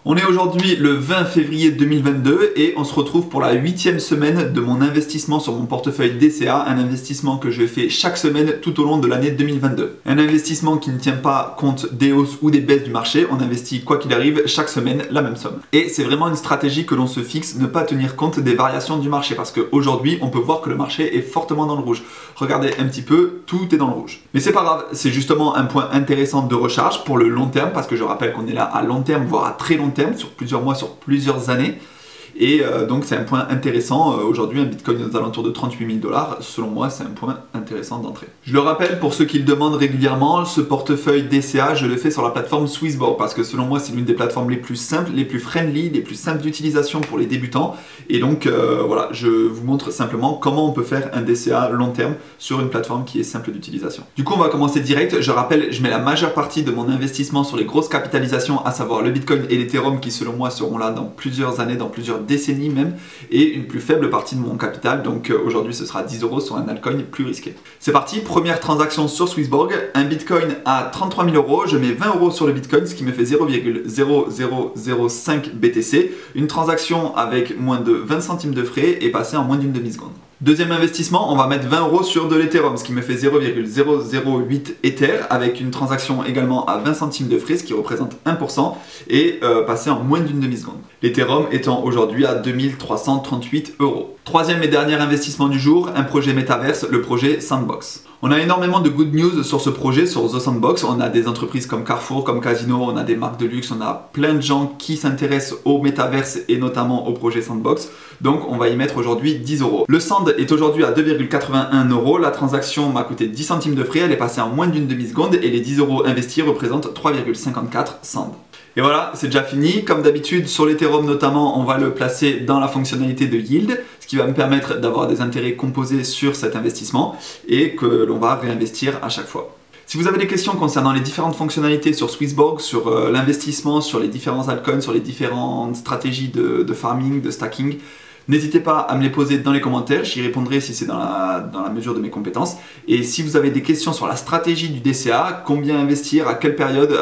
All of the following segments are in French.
On est aujourd'hui le 20 février 2022 et on se retrouve pour la 8e semaine de mon investissement sur mon portefeuille DCA, un investissement que je fais chaque semaine tout au long de l'année 2022. Un investissement qui ne tient pas compte des hausses ou des baisses du marché, on investit quoi qu'il arrive chaque semaine la même somme. Et c'est vraiment une stratégie que l'on se fixe, ne pas tenir compte des variations du marché parce qu'aujourd'hui on peut voir que le marché est fortement dans le rouge. Regardez un petit peu, tout est dans le rouge. Mais c'est pas grave, c'est justement un point intéressant de recharge pour le long terme parce que je rappelle qu'on est là à long terme, voire à très long terme, sur plusieurs mois, sur plusieurs années. Et donc c'est un point intéressant. Aujourd'hui un bitcoin aux alentours de 38 000 $, selon moi c'est un point intéressant d'entrée. Je le rappelle pour ceux qui le demandent régulièrement, ce portefeuille DCA je le fais sur la plateforme Swissborg parce que selon moi c'est l'une des plateformes les plus simples, les plus friendly, les plus simples d'utilisation pour les débutants. Et donc voilà, je vous montre simplement comment on peut faire un DCA long terme sur une plateforme qui est simple d'utilisation. Du coup on va commencer direct. Je rappelle, je mets la majeure partie de mon investissement sur les grosses capitalisations, à savoir le bitcoin et l'Ethereum qui selon moi seront là dans plusieurs années, dans plusieurs décennies même, et une plus faible partie de mon capital. Donc aujourd'hui ce sera 10 € sur un altcoin plus risqué. C'est parti, première transaction sur Swissborg, un bitcoin à 33 000 €, je mets 20 € sur le bitcoin, ce qui me fait 0,0005 BTC. Une transaction avec moins de 20 centimes de frais est passée en moins d'une demi-seconde. Deuxième investissement, on va mettre 20 € sur de l'Ethereum, ce qui me fait 0,008 Ether, avec une transaction également à 20 centimes de frais, ce qui représente 1%, et passé en moins d'une demi-seconde. L'Ethereum étant aujourd'hui à 2338 €. Troisième et dernier investissement du jour, un projet métaverse, le projet Sandbox. On a énormément de good news sur ce projet, sur The Sandbox. On a des entreprises comme Carrefour, comme Casino, on a des marques de luxe, on a plein de gens qui s'intéressent au métaverse et notamment au projet Sandbox. Donc on va y mettre aujourd'hui 10 €. Le Sand est aujourd'hui à 2,81 €. La transaction m'a coûté 10 centimes de frais, elle est passée en moins d'une demi-seconde et les 10 € investis représentent 3,54 Sand. Et voilà, c'est déjà fini. Comme d'habitude, sur l'Ethereum notamment, on va le placer dans la fonctionnalité de yield, ce qui va me permettre d'avoir des intérêts composés sur cet investissement et que l'on va réinvestir à chaque fois. Si vous avez des questions concernant les différentes fonctionnalités sur Swissborg, sur l'investissement, sur les différents altcoins, sur les différentes stratégies de farming, de stacking, n'hésitez pas à me les poser dans les commentaires, j'y répondrai si c'est dans la mesure de mes compétences. Et si vous avez des questions sur la stratégie du DCA, combien investir, à quelle période,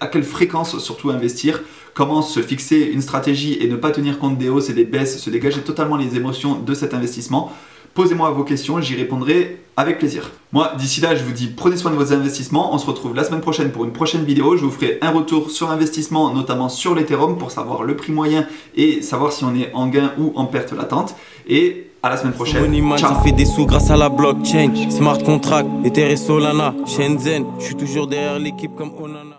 à quelle fréquence surtout investir, comment se fixer une stratégie et ne pas tenir compte des hausses et des baisses, se dégager totalement les émotions de cet investissement, posez-moi vos questions, j'y répondrai avec plaisir. Moi, d'ici là, je vous dis prenez soin de vos investissements. On se retrouve la semaine prochaine pour une prochaine vidéo. Je vous ferai un retour sur investissement, notamment sur l'Ethereum, pour savoir le prix moyen et savoir si on est en gain ou en perte latente. Et à la semaine prochaine. Ciao. Ça fait des sous grâce à la blockchain. Smart contract, Ether et Solana, Shenzhen. Je suis toujours derrière l'équipe comme Onana.